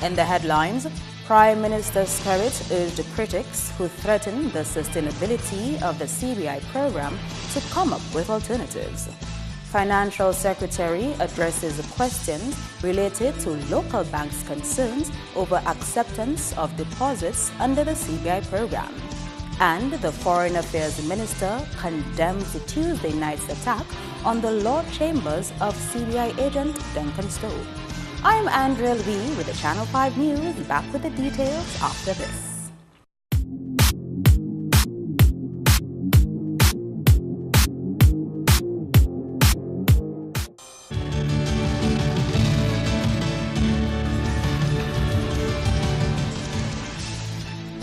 In the headlines, Prime Minister Skerrit urged critics who threaten the sustainability of the CBI program to come up with alternatives. Financial Secretary addresses questions related to local banks' concerns over acceptance of deposits under the CBI program. And the Foreign Affairs Minister condemns Tuesday night's attack on the law chambers of CBI agent Duncan Stowe. I'm Andrea Lee with the Channel 5 News, back with the details after this.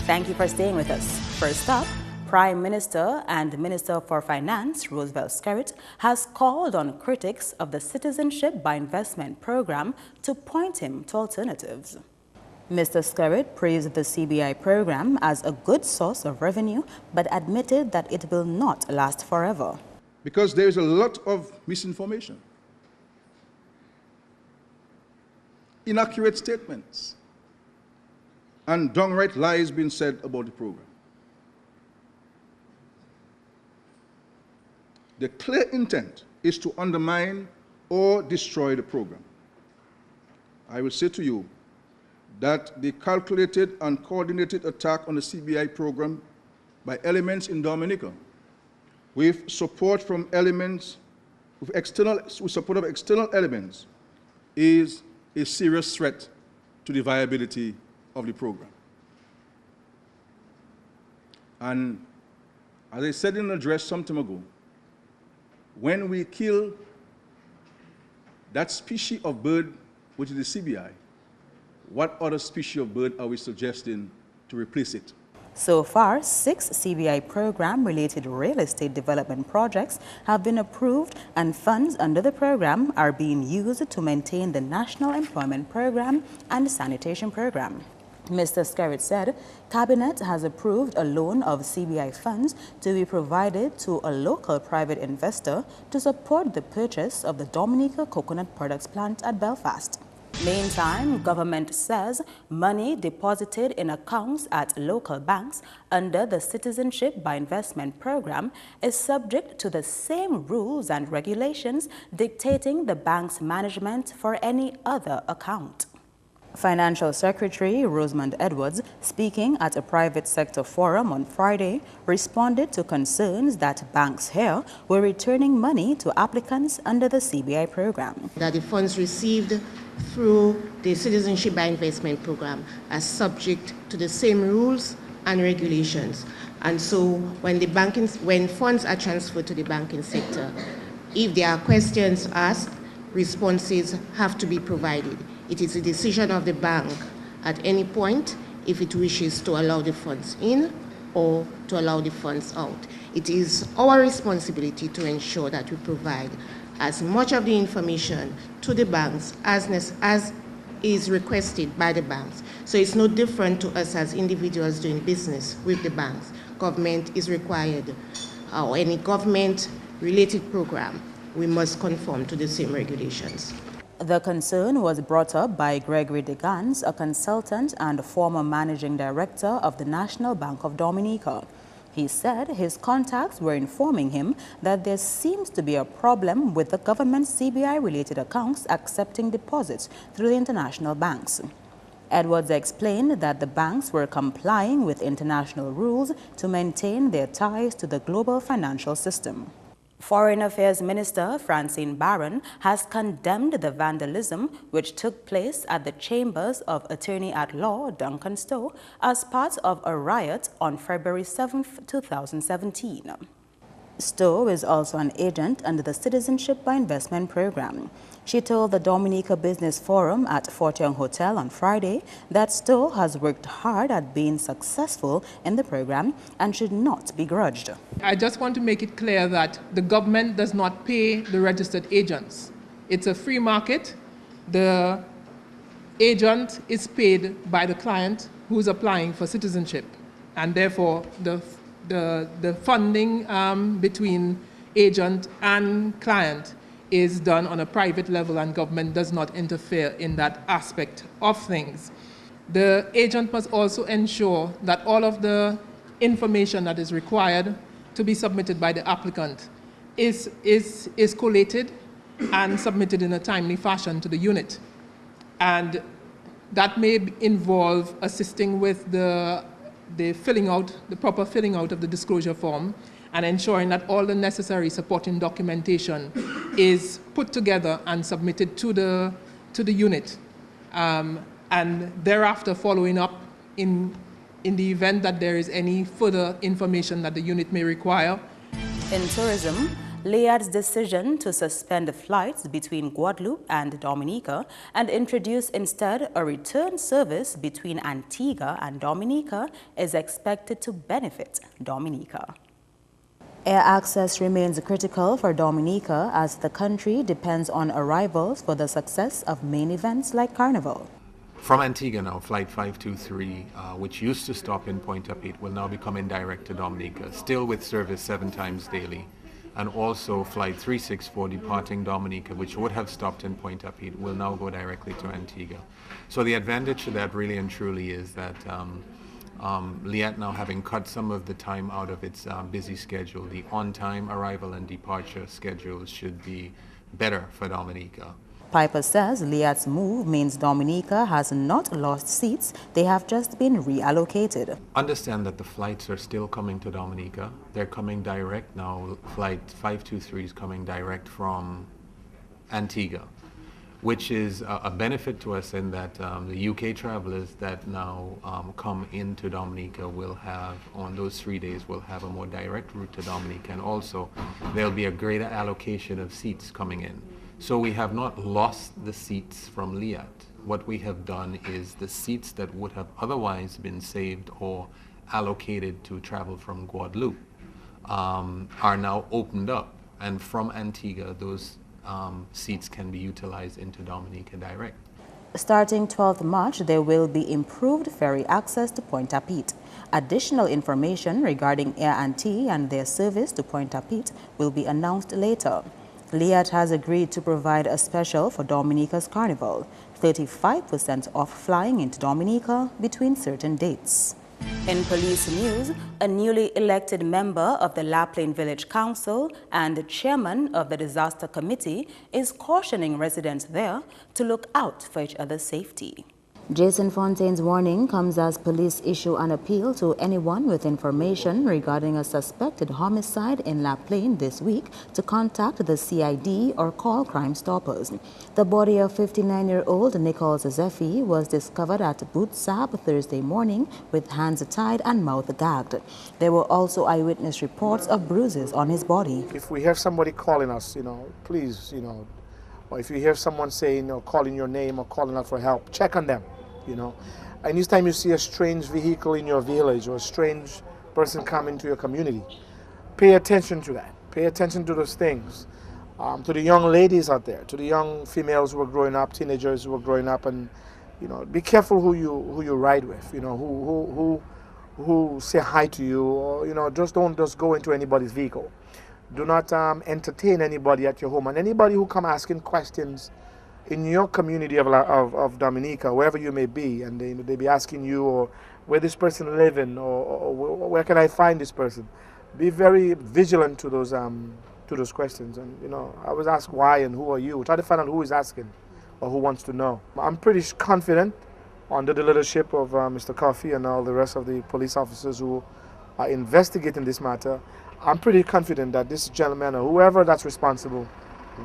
Thank you for staying with us. First up, Prime Minister and Minister for Finance, Roosevelt Skerrit, has called on critics of the Citizenship by Investment program to point him to alternatives. Mr. Skerrit praised the CBI program as a good source of revenue, but admitted that it will not last forever. Because there is a lot of misinformation, inaccurate statements, and downright lies being said about the program. The clear intent is to undermine or destroy the program. I will say to you that the calculated and coordinated attack on the CBI program by elements in Dominica, with support from elements, with support of external elements, is a serious threat to the viability of the program. And as I said in an address some time ago, when we kill that species of bird, which is the CBI, what other species of bird are we suggesting to replace it? So far, 6 CBI program-related real estate development projects have been approved, and funds under the program are being used to maintain the National Employment Program and Sanitation Program. Mr. Skerrit said Cabinet has approved a loan of CBI funds to be provided to a local private investor to support the purchase of the Dominica coconut products plant at Belfast. Meantime, government says money deposited in accounts at local banks under the Citizenship by Investment program is subject to the same rules and regulations dictating the bank's management for any other account. Financial Secretary Rosamond Edwards, speaking at a private sector forum on Friday, responded to concerns that banks here were returning money to applicants under the CBI program. That the funds received through the Citizenship by Investment program are subject to the same rules and regulations. And so when funds are transferred to the banking sector, if there are questions asked, responses have to be provided. It is a decision of the bank at any point if it wishes to allow the funds in or to allow the funds out. It is our responsibility to ensure that we provide as much of the information to the banks as is requested by the banks. So it's no different to us as individuals doing business with the banks. Government is required, or any government-related program, we must conform to the same regulations. The concern was brought up by Gregory DeGans, a consultant and former managing director of the National Bank of Dominica. He said his contacts were informing him that there seems to be a problem with the government's CBI-related accounts accepting deposits through the international banks. Edwards explained that the banks were complying with international rules to maintain their ties to the global financial system. Foreign Affairs Minister Francine Barron has condemned the vandalism which took place at the chambers of Attorney-at-Law Duncan Stowe as part of a riot on February 7, 2017. Stowe is also an agent under the Citizenship by Investment program. She told the Dominica Business Forum at Fort Young Hotel on Friday that Stowe has worked hard at being successful in the program and should not be grudged. I just want to make it clear that the government does not pay the registered agents. It's a free market. The agent is paid by the client who is applying for citizenship, and therefore the funding between agent and client is done on a private level and government does not interfere in that aspect of things. The agent must also ensure that all of the information that is required to be submitted by the applicant is collated and submitted in a timely fashion to the unit. And that may involve assisting with the proper filling out of the disclosure form and ensuring that all the necessary supporting documentation is put together and submitted to the unit. And thereafter following up in the event that there is any further information that the unit may require. In tourism, Liat's decision to suspend flights between Guadeloupe and Dominica and introduce instead a return service between Antigua and Dominica is expected to benefit Dominica. Air access remains critical for Dominica as the country depends on arrivals for the success of main events like Carnival. From Antigua now, Flight 523, which used to stop in Pointe-à-Pitre, will now be coming direct to Dominica, still with service 7 times daily. And also Flight 364 departing Dominica, which would have stopped in Pointe-à-Pitre, will now go directly to Antigua. So the advantage to that really and truly is that Liat now having cut some of the time out of its busy schedule, the on-time arrival and departure schedules should be better for Dominica. Piper says Liat's move means Dominica has not lost seats, they have just been reallocated. Understand that the flights are still coming to Dominica. They're coming direct now. Flight 523 is coming direct from Antigua, which is a benefit to us in that the UK travelers that now come into Dominica will have, on those 3 days, will have a more direct route to Dominica, and also there'll be a greater allocation of seats coming in. So we have not lost the seats from Liat. What we have done is the seats that would have otherwise been saved or allocated to travel from Guadeloupe are now opened up, and from Antigua those seats can be utilized into Dominica direct. Starting 12th March, there will be improved ferry access to Pointe-à-Pitre. Additional information regarding Air Antilles and their service to Pointe-à-Pitre will be announced later. Liat has agreed to provide a special for Dominica's Carnival, 35% off flying into Dominica between certain dates. In police news, a newly elected member of the La Plaine Village Council and chairman of the Disaster Committee is cautioning residents there to look out for each other's safety. Jason Fontaine's warning comes as police issue an appeal to anyone with information regarding a suspected homicide in La Plaine this week to contact the CID or call Crime Stoppers. The body of 59-year-old Nichols Zephy was discovered at Bootsab Thursday morning with hands tied and mouth gagged. There were also eyewitness reports of bruises on his body. If we have somebody calling us, please, or if you hear someone saying, calling your name or calling out for help, check on them. And each time you see a strange vehicle in your village or a strange person come into your community, pay attention to that. Pay attention to those things. To the young ladies out there, to the young females who are growing up, teenagers who are growing up, and be careful who you ride with. Who say hi to you, or just don't go into anybody's vehicle. Do not entertain anybody at your home, and anybody who come asking questions in your community of Dominica, wherever you may be, and they be asking you, or where this person living, or where can I find this person. Be very vigilant to those questions. And I was asked why and who are you. Try to find out who is asking or who wants to know. I'm pretty confident under the leadership of Mr. Coffey and all the rest of the police officers who are investigating this matter. I'm pretty confident that this gentleman or whoever that's responsible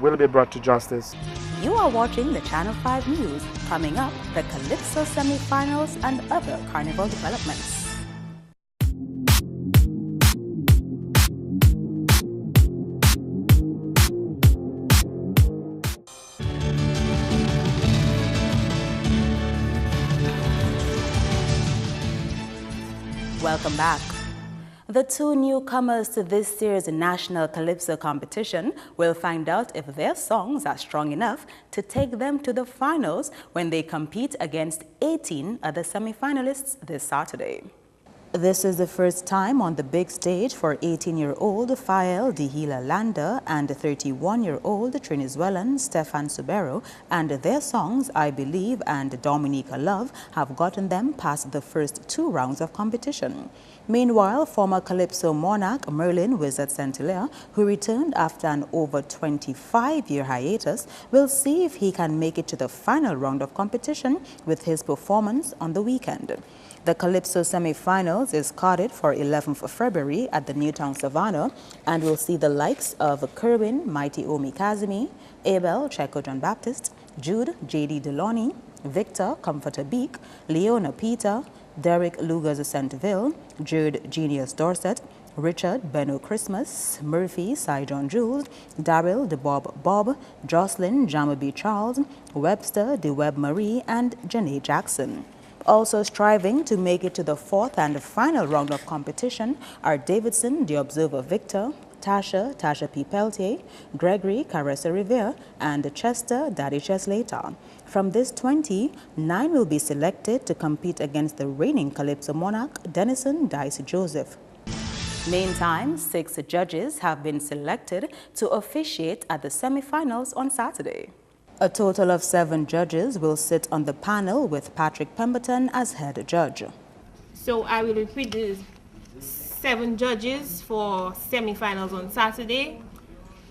will be brought to justice. You are watching the Channel 5 News. Coming up, the Calypso semi-finals and other Carnival developments. Welcome back. The two newcomers to this year's National Calypso competition will find out if their songs are strong enough to take them to the finals when they compete against 18 other semi-finalists this Saturday. This is the first time on the big stage for 18-year-old Fael Dihila Landa and 31-year-old Trinisuelan Stefan Subero, and their songs I Believe and Dominica Love have gotten them past the first 2 rounds of competition. Meanwhile, former Calypso monarch Merlin Wizard Saint-Hilaire, who returned after an over 25-year hiatus, will see if he can make it to the final round of competition with his performance on the weekend. The Calypso semi-finals is carded for 11th of February at the Newtown Savannah and will see the likes of Kerwin Mighty Omi Kazimi, Abel Checo John Baptist, Jude J.D. Deloney, Victor Comforter Beek, Leona Peter, Derek Lugas Centville, Jude Genius Dorset, Richard Benno Christmas, Murphy Cy John Jules, Daryl De Bob Bob, Jocelyn Jamabi Charles, Webster De Web Marie, and Janae Jackson. Also striving to make it to the 4th and final round of competition are Davidson The Observer Victor, Tasha P. Peltier, Gregory Caressa Rivera, and Chester Daddy Cheslater. From this 20, 9 will be selected to compete against the reigning Calypso monarch, Denison Dice Joseph. Meantime, 6 judges have been selected to officiate at the semi-finals on Saturday. A total of 7 judges will sit on the panel with Patrick Pemberton as head judge. So I will repeat the 7 judges for semi-finals on Saturday.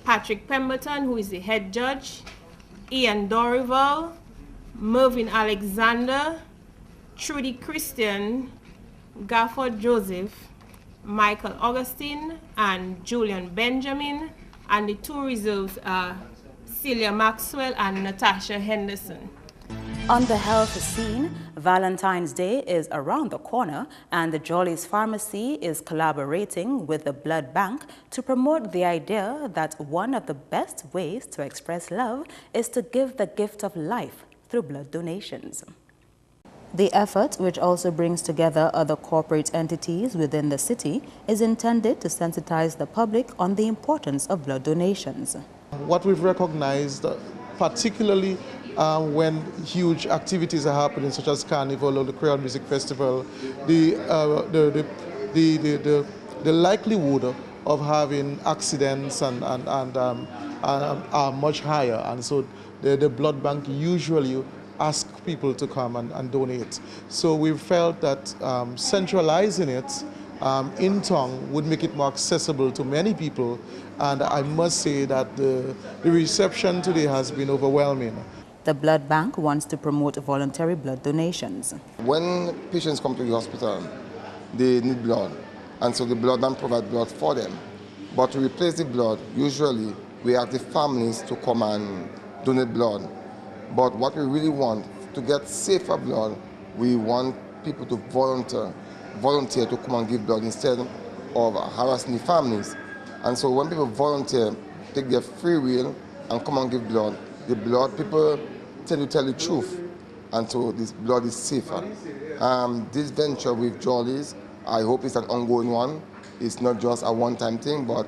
Patrick Pemberton, who is the head judge, Ian Dorival, Mervyn Alexander, Trudy Christian, Gafford Joseph, Michael Augustine, and Julian Benjamin, and the 2 reserves are Celia Maxwell and Natasha Henderson. On the health scene, Valentine's Day is around the corner, and the Jolly's Pharmacy is collaborating with the Blood Bank to promote the idea that one of the best ways to express love is to give the gift of life through blood donations. The effort, which also brings together other corporate entities within the city, is intended to sensitize the public on the importance of blood donations. What we've recognized, particularly when huge activities are happening, such as Carnival or the Creole Music Festival, the likelihood of having accidents are much higher, and so the blood bank usually ask people to come and donate. So we felt that centralizing it in town would make it more accessible to many people, and I must say that the reception today has been overwhelming. The blood bank wants to promote voluntary blood donations. When patients come to the hospital, they need blood, and so the blood bank provides blood for them. But to replace the blood, usually we ask the families to come and donate blood. But what we really want, to get safer blood, we want people to volunteer to come and give blood instead of harassing the families. And so when people volunteer, take their free will and come and give blood, the blood people tend to tell the truth, and so this blood is safer. This venture with Jollies, I hope it's an ongoing one. It's not just a one-time thing, but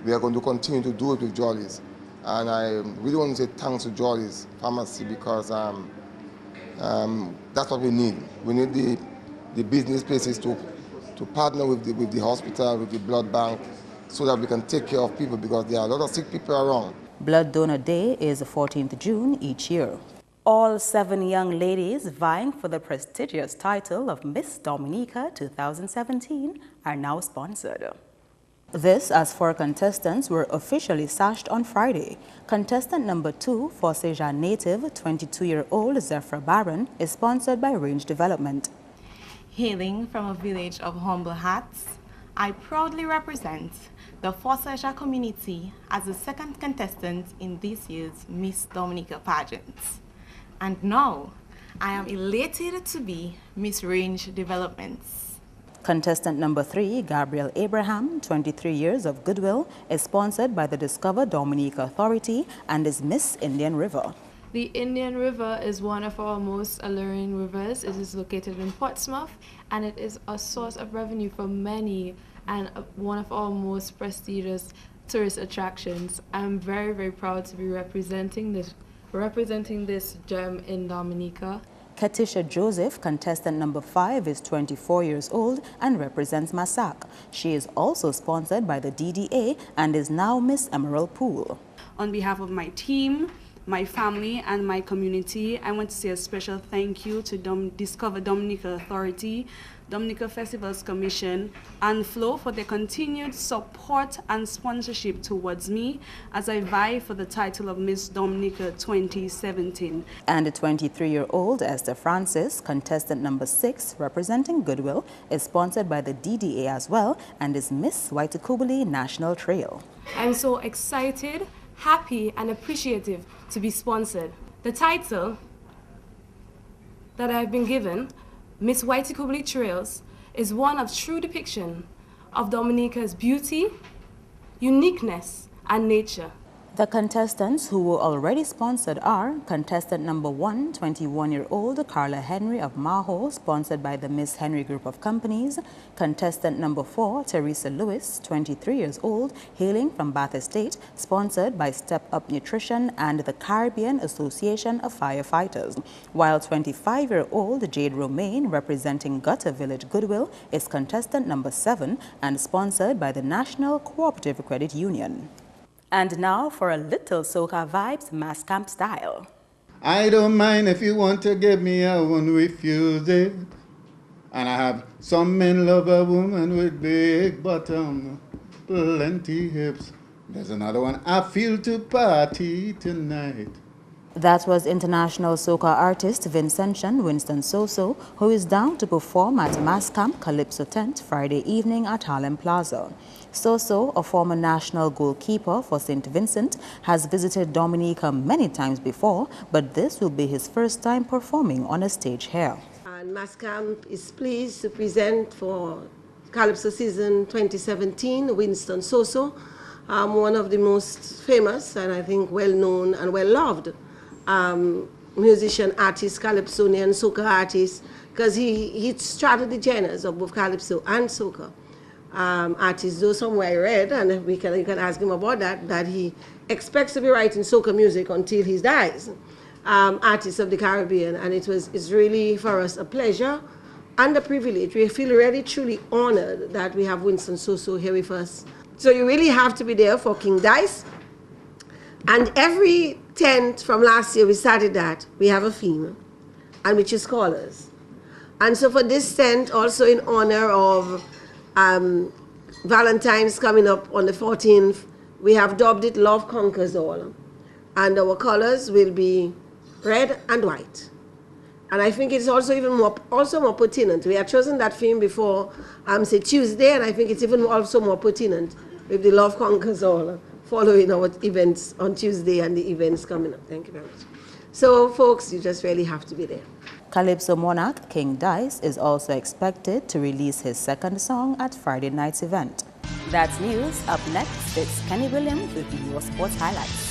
we are going to continue to do it with Jollies. And I really want to say thanks to Jollies Pharmacy, because that's what we need. We need the business places to partner with the hospital, with the blood bank, so that we can take care of people, because there are a lot of sick people around. Blood Donor Day is the 14th June each year. All 7 young ladies vying for the prestigious title of Miss Dominica 2017 are now sponsored. This as 4 contestants were officially sashed on Friday. Contestant number 2, Forseja native 22-year-old Zephra Barron, is sponsored by Range Development. Hailing from a village of humble hats, I proudly represent the Forseja community as the 2nd contestant in this year's Miss Dominica pageant. And now, I am elated to be Miss Range Development. Contestant number 3, Gabriel Abraham, 23 years of Goodwill, is sponsored by the Discover Dominica Authority and is Miss Indian River. The Indian River is one of our most alluring rivers. It is located in Portsmouth, and it is a source of revenue for many and one of our most prestigious tourist attractions. I'm very, very proud to be representing this gem in Dominica. Ketisha Joseph, contestant number 5, is 24 years old and represents Massac. She is also sponsored by the DDA and is now Miss Emerald Pool. On behalf of my team, my family, and my community, I want to say a special thank you to Discover Dominica Authority, Dominica Festivals Commission, and Flow for their continued support and sponsorship towards me as I vie for the title of Miss Dominica 2017. And the 23-year-old Esther Francis, contestant number 6, representing Goodwill, is sponsored by the DDA as well and is Miss Waitukubuli National Trail. I'm so excited, happy, and appreciative to be sponsored. The title that I've been given, Miss Waitukubuli Trails, is one of true depiction of Dominica's beauty, uniqueness, and nature. The contestants who were already sponsored are contestant number 1, 21-year-old Carla Henry of Maho, sponsored by the Miss Henry Group of Companies; contestant number 4, Teresa Lewis, 23 years old, hailing from Bath Estate, sponsored by Step Up Nutrition and the Caribbean Association of Firefighters; while 25-year-old Jade Romaine, representing Gutter Village Goodwill, is contestant number 7 and sponsored by the National Cooperative Credit Union. And now for a little soca vibes, mass camp style. I don't mind if you want to give me, I won't refuse it. And I have some men love a woman with big bottom, plenty hips. There's another one, I feel to party tonight. That was international soca artist Vincentian Winston Soso, who is down to perform at Mass Camp Calypso tent Friday evening at Harlem Plaza. Soso, a former national goalkeeper for St. Vincent, has visited Dominica many times before, but this will be his first time performing on a stage here. And Mass Camp is pleased to present for Calypso season 2017 Winston Soso, one of the most famous and I think well-known and well-loved musician, artist, calypsonian, soca artist, because he straddled the genres of both calypso and soca. Artist, though somewhere I read, and you can ask him about that he expects to be writing soca music until he dies. Artist of the Caribbean, and it's really for us a pleasure and a privilege. We feel really truly honored that we have Winston Soso here with us. So you really have to be there for King Dice. And every tent from last year we started that, we have a theme, and which is colors. And so for this tent, also in honor of Valentine's coming up on the 14th, we have dubbed it Love Conquers All. And our colors will be red and white. And I think it's also even more pertinent. We had chosen that theme before, say Tuesday, and I think it's even also more pertinent with the Love Conquers All, following our events on Tuesday and the events coming up. Thank you very much. So, folks, you just really have to be there. Calypso monarch King Dice is also expected to release his second song at Friday night's event. That's news. Up next, it's Kenny Williams with your sports highlights.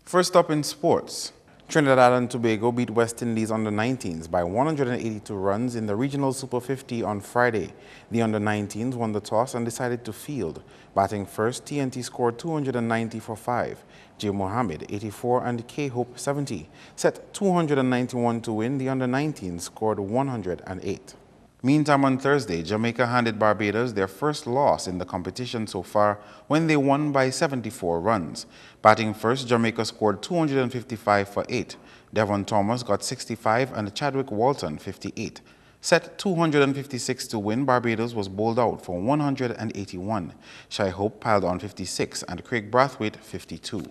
First up in sports, Trinidad and Tobago beat West Indies under-19s by 182 runs in the Regional Super 50 on Friday. The under-19s won the toss and decided to field. Batting first, TNT scored 290 for 5. J. Mohammed, 84, and K. Hope, 70. Set 291 to win, the under-19s scored 108. Meantime, on Thursday, Jamaica handed Barbados their first loss in the competition so far when they won by 74 runs. Batting first, Jamaica scored 255 for 8. Devon Thomas got 65 and Chadwick Walton 58. Set 256 to win, Barbados was bowled out for 181. Shai Hope piled on 56 and Craig Brathwaite 52.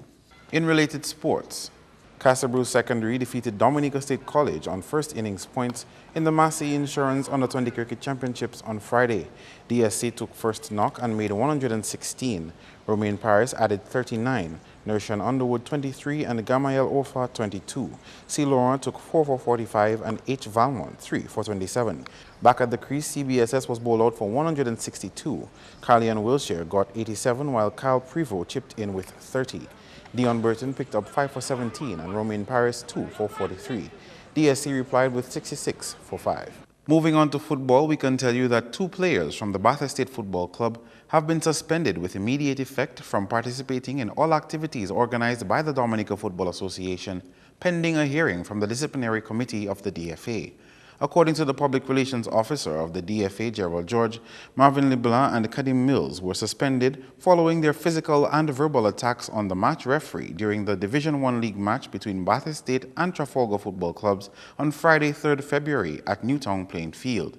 In related sports, Castlebrew Secondary defeated Dominica State College on first innings points in the Massey Insurance Under-20 Cricket Championships on Friday. DSC took first knock and made 116. Romaine Paris added 39. Nershan Underwood 23 and Gamael Ofa 22. C. Laurent took 4 for 45 and H. Valmont 3 for 27. Back at the crease, CBSS was bowled out for 162. Carly and Wilshire got 87 while Kyle Prevost chipped in with 30. Dion Burton picked up 5 for 17 and Romain Paris 2 for 43. DSC replied with 66 for 5. Moving on to football, we can tell you that 2 players from the Bathurst State Football Club have been suspended with immediate effect from participating in all activities organized by the Dominica Football Association, pending a hearing from the disciplinary committee of the DFA. According to the public relations officer of the DFA, Gerald George, Marvin LeBlanc and Kadim Mills were suspended following their physical and verbal attacks on the match referee during the Division 1 League match between Bathurst State and Trafalgar football clubs on Friday, 3rd February at Newtown Plain Field.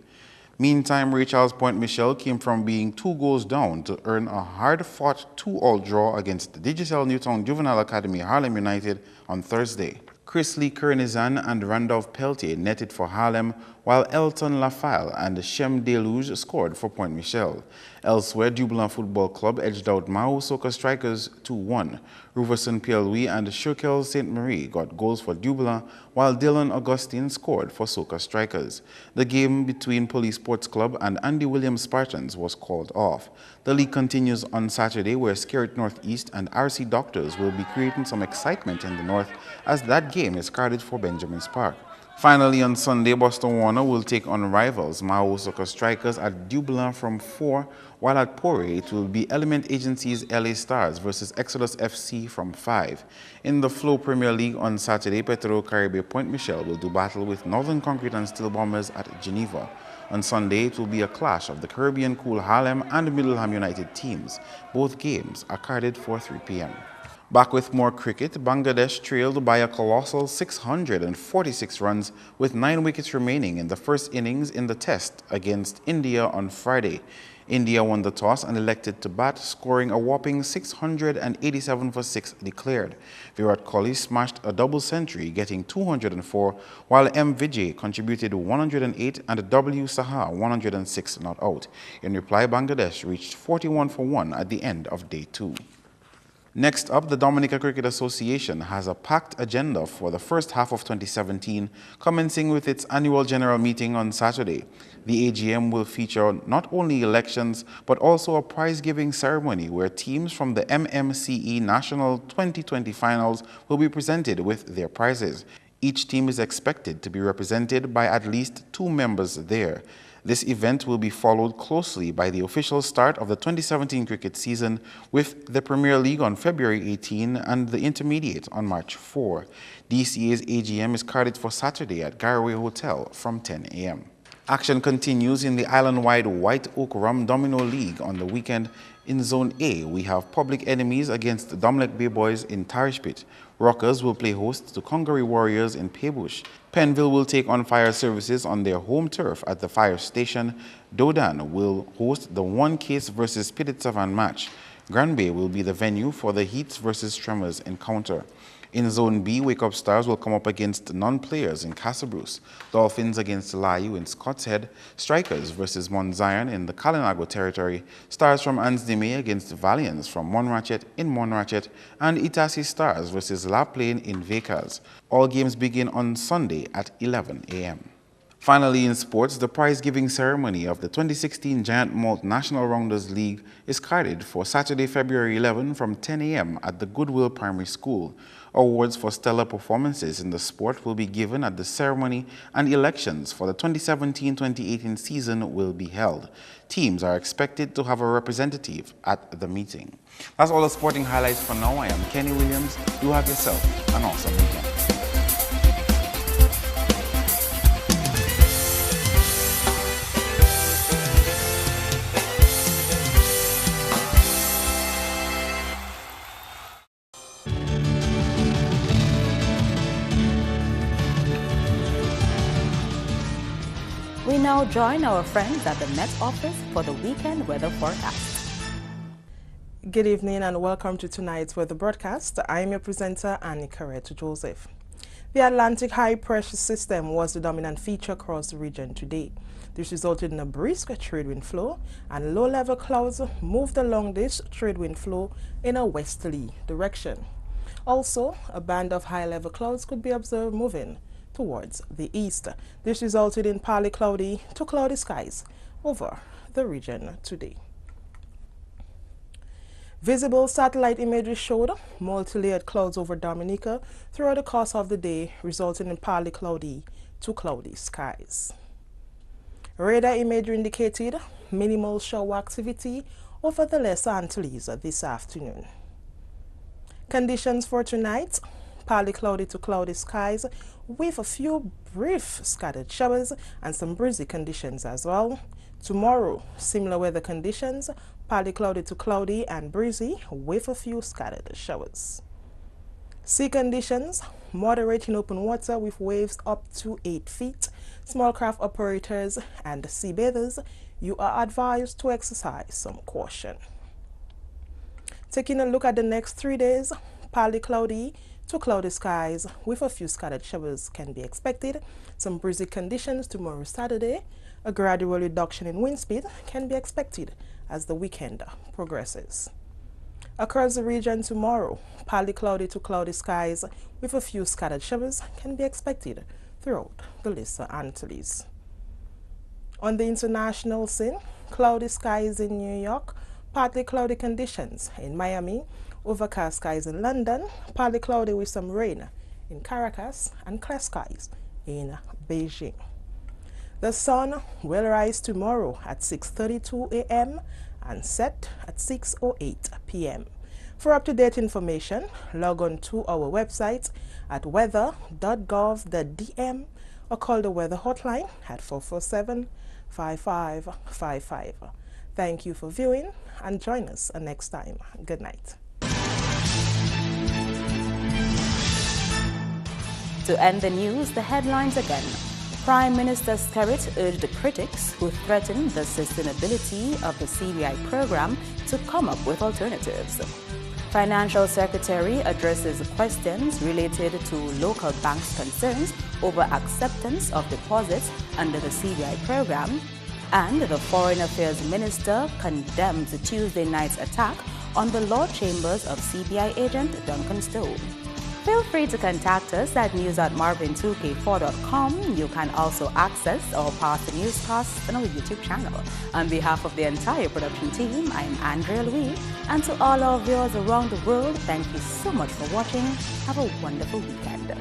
Meantime, Ray Charles Point Michelle came from being 2 goals down to earn a hard-fought 2-all draw against the Digicel Newtown Juvenile Academy Harlem United on Thursday. Chris Lee Kernizan and Randolph Peltier netted for Harlem, while Elton Lafayette and Shem Deluge scored for Point Michelle. Elsewhere, Dublin Football Club edged out Mao Soka Strikers 2-1. Ruverson Pierre-Louis and Shurkel St. Marie got goals for Dublin, while Dylan Augustine scored for Soka Strikers. The game between Police Sports Club and Andy Williams Spartans was called off. The league continues on Saturday, where Skerrit Northeast and RC Doctors will be creating some excitement in the north, as that game is carded for Benjamin's Park. Finally, on Sunday, Boston Warner will take on rivals Mao Soka Strikers at Dublin from 4, while at Poirier it will be Element Agency's LA Stars versus Exodus FC from 5. In the Flow Premier League on Saturday, Petro Caribe Point Michelle will do battle with Northern Concrete and Steel Bombers at Geneva. On Sunday, it will be a clash of the Caribbean Cool Harlem and Middleham United teams. Both games are carded for 3 p.m. Back with more cricket, Bangladesh trailed by a colossal 646 runs with 9 wickets remaining in the first innings in the test against India on Friday. India won the toss and elected to bat, scoring a whopping 687 for 6 declared. Virat Kohli smashed a double century, getting 204, while M. Vijay contributed 108 and W. Saha 106 not out. In reply, Bangladesh reached 41 for 1 at the end of day 2. Next up, the Dominica Cricket Association has a packed agenda for the first half of 2017, commencing with its annual general meeting on Saturday. The AGM will feature not only elections, but also a prize-giving ceremony where teams from the MMCE National 2020 Finals will be presented with their prizes. Each team is expected to be represented by at least 2 members there. This event will be followed closely by the official start of the 2017 cricket season, with the Premier League on February 18 and the Intermediate on March 4. DCA's AGM is carded for Saturday at Garraway Hotel from 10 a.m. Action continues in the island-wide White Oak Rum Domino League on the weekend. In Zone A, we have Public Enemies against the Domlek Bay Boys in Tarishpit. Rockers will play host to Congaree Warriors in Paybush. Penville will take on Fire Services on their home turf at the fire station. Dodan will host the One Case versus Piditsavan match. Granby will be the venue for the Heats versus Tremors encounter. In Zone B, Wake Up Stars will come up against non-players in Castlebruce, Dolphins against Layu in Scott's Head, Strikers versus Mount Zion in the Kalinago territory, Stars from Ansdime against Valiants from Monrachet in Monrachet, and Itasi Stars versus La Plaine in Vacas. All games begin on Sunday at 11 a.m. Finally, in sports, the prize-giving ceremony of the 2016 Giant Malt National Rounders League is carded for Saturday, February 11 from 10 a.m. at the Goodwill Primary School. Awards for stellar performances in the sport will be given at the ceremony, and elections for the 2017-2018 season will be held. Teams are expected to have a representative at the meeting. That's all the sporting highlights for now. I am Kenny Williams. You have yourself an awesome weekend. We now join our friends at the Met Office for the weekend weather forecast. Good evening and welcome to tonight's weather broadcast. I am your presenter, Annie Carrette Joseph. The Atlantic high pressure system was the dominant feature across the region today. This resulted in a brisk trade wind flow, and low-level clouds moved along this trade wind flow in a westerly direction. Also, a band of high-level clouds could be observed moving towards the east. This resulted in partly cloudy to cloudy skies over the region today. Visible satellite imagery showed multi-layered clouds over Dominica throughout the course of the day, resulting in partly cloudy to cloudy skies. Radar imagery indicated minimal shower activity over the Lesser Antilles this afternoon. Conditions for tonight: partly cloudy to cloudy skies with a few brief scattered showers and some breezy conditions as well. Tomorrow, similar weather conditions, partly cloudy to cloudy and breezy with a few scattered showers. Sea conditions: moderate in open water with waves up to 8 feet. Small craft operators and sea bathers, you are advised to exercise some caution. Taking a look at the next 3 days, partly cloudy to cloudy skies with a few scattered showers can be expected. Some breezy conditions tomorrow Saturday. A gradual reduction in wind speed can be expected as the weekend progresses. Across the region tomorrow, partly cloudy to cloudy skies with a few scattered showers can be expected throughout the Lesser Antilles. On the international scene, cloudy skies in New York, partly cloudy conditions in Miami, overcast skies in London, partly cloudy with some rain in Caracas, and clear skies in Beijing. The sun will rise tomorrow at 6:32 a.m. and set at 6:08 p.m. For up-to-date information, log on to our website at weather.gov.dm or call the weather hotline at 447-5555. Thank you for viewing and join us next time. Good night. To end the news, the headlines again. Prime Minister Skerrit urged critics who threaten the sustainability of the CBI program to come up with alternatives. Financial Secretary addresses questions related to local banks' concerns over acceptance of deposits under the CBI program. And the Foreign Affairs Minister condemns Tuesday night's attack on the law chambers of CBI agent Duncan Stowe. Feel free to contact us at news@marvin2k4.com. You can also access our past newscasts on our YouTube channel. On behalf of the entire production team, I'm Andrea Louis, and to all our viewers around the world, thank you so much for watching. Have a wonderful weekend.